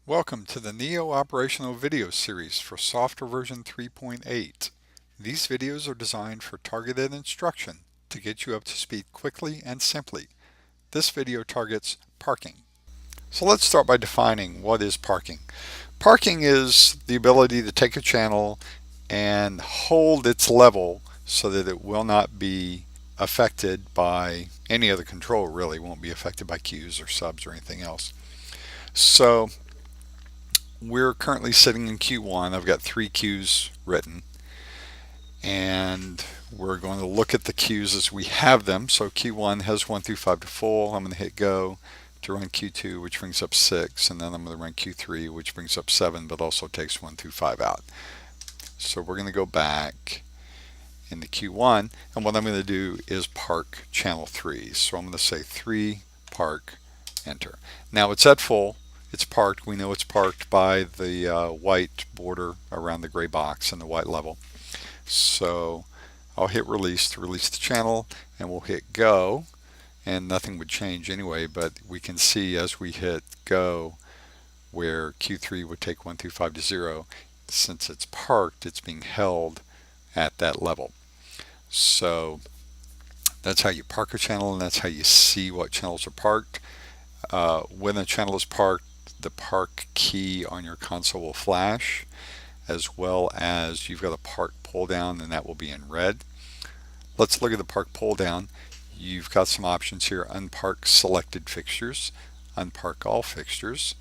Welcome to the Neo operational video series for software version 3.8. These videos are designed for targeted instruction to get you up to speed quickly and simply. This video targets parking. So let's start by defining what is parking. Parking is the ability to take a channel and hold its level so that it will not be affected by any other control, really. It won't be affected by queues or subs or anything else. So we're currently sitting in Q1. I've got 3 queues written, and we're going to look at the queues as we have them. So Q1 has 1 through 5 to full. I'm going to hit go to run Q2, which brings up 6, and then I'm going to run Q3, which brings up 7, but also takes 1 through 5 out. So we're going to go back into Q1, and what I'm going to do is park channel 3. So I'm going to say 3 park, enter. Now it's at full. It's parked. We know it's parked by the white border around the gray box and the white level. So I'll hit release to release the channel, and we'll hit go, and nothing would change anyway, but we can see as we hit go where Q3 would take 1 through 5 to 0. Since it's parked, it's being held at that level. So that's how you park a channel, and that's how you see what channels are parked. When a channel is parked, the park key on your console will flash, as well as you've got a park pull down, and that will be in red. Let's look at the park pull down. You've got some options here: unpark selected fixtures, unpark all fixtures,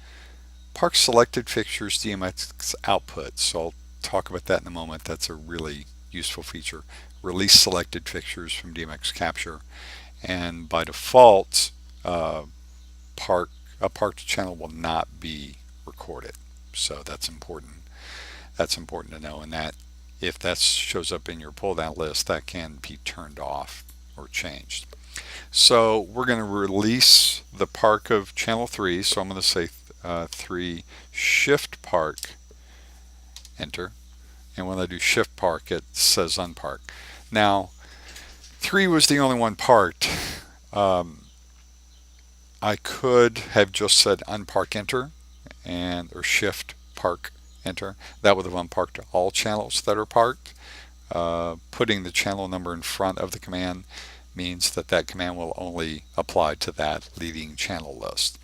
park selected fixtures DMX output. So I'll talk about that in a moment. That's a really useful feature. Release selected fixtures from DMX capture, and by default a parked channel will not be recorded. So that's important. That's important to know, and that if that shows up in your pull down list, that can be turned off or changed. So we're going to release the park of channel 3. So I'm going to say 3 shift park, enter. And when I do shift park, it says unpark. Now 3 was the only one parked. I could have just said unpark enter or shift park enter. That would have unparked all channels that are parked. Putting the channel number in front of the command means that that command will only apply to that leading channel list.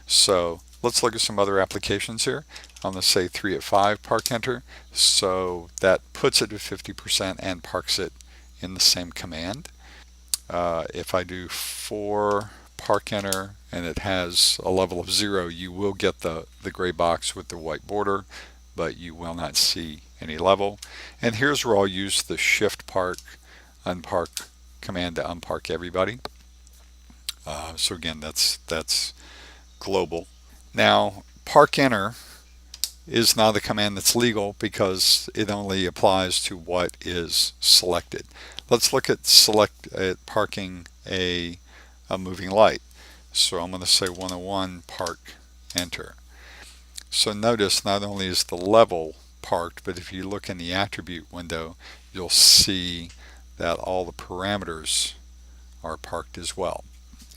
So let's look at some other applications here. I'm going to say 3 at 5 park enter. So that puts it to 50% and parks it in the same command. If I do 4 park enter and it has a level of 0, you will get the gray box with the white border, but you will not see any level. And here's where I'll use the shift park unpark command to unpark everybody. So again, that's global. Now park enter is not a command that's legal because it only applies to what is selected. Let's look at parking a moving light. So I'm going to say 101 park enter. So notice not only is the level parked, but if you look in the attribute window, you'll see that all the parameters are parked as well.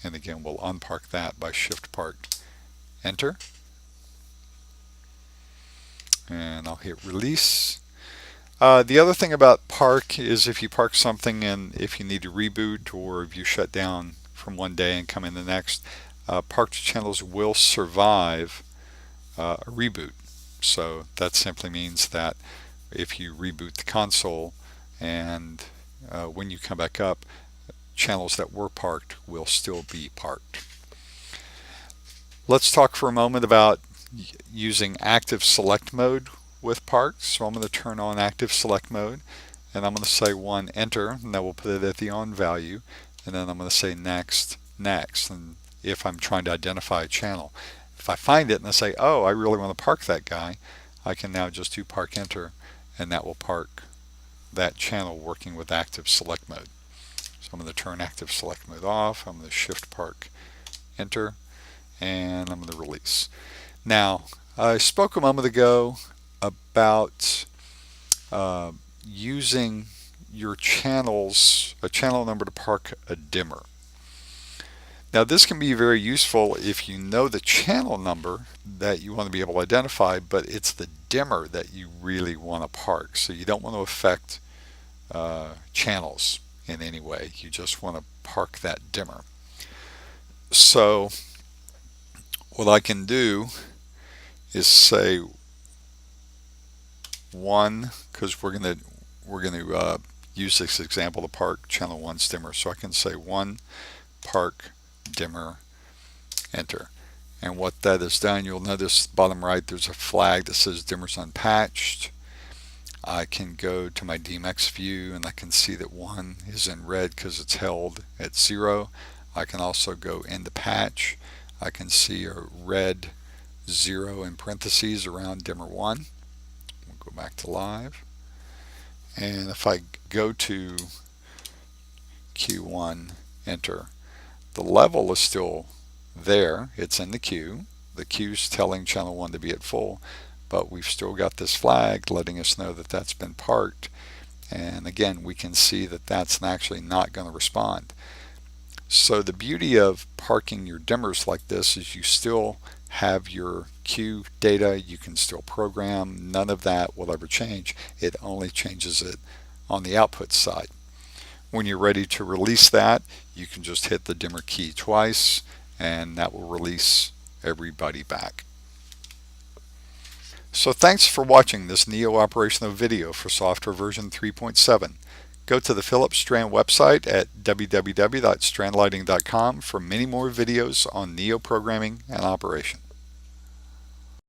And again, we'll unpark that by shift park enter. And I'll hit release. The other thing about park is if you park something and if you need to reboot, or if you shut down from one day and come in the next, parked channels will survive a reboot. So that simply means that if you reboot the console and when you come back up, channels that were parked will still be parked. Let's talk for a moment about using active select mode with parks. So I'm going to turn on active select mode, and I'm going to say 1 enter, and that will put it at the on value, and then I'm going to say next, next. And if I'm trying to identify a channel, if I find it and I say, oh, I really want to park that guy, I can now just do park enter, and that will park that channel working with active select mode. So I'm going to turn active select mode off. I'm going to shift park enter, and I'm going to release. Now, I spoke a moment ago about using your channels, a channel number to park a dimmer. Now this can be very useful if you know the channel number that you want to be able to identify, but it's the dimmer that you really want to park. So you don't want to affect channels in any way. You just want to park that dimmer. So what I can do is say 1, because we're going to use this example to park channel 1's dimmer. So I can say 1 park dimmer, enter. And what that has done, you'll notice bottom right there's a flag that says dimmer's unpatched. I can go to my DMX view and I can see that 1 is in red because it's held at 0. I can also go into patch. I can see a red 0 in parentheses around dimmer 1. We'll go back to live. And if I go to Q1, enter, the level is still there. It's in the queue. The queue's telling channel 1 to be at full, but we've still got this flag letting us know that that's been parked. And again, we can see that that's actually not going to respond. So the beauty of parking your dimmers like this is you still have your queue data. You can still program. None of that will ever change. It only changes it on the output side. When you're ready to release that, you can just hit the dimmer key twice and that will release everybody back. So thanks for watching this Neo operational video for software version 3.7. Go to the Philips Strand website at www.strandlighting.com for many more videos on Neo programming and operation.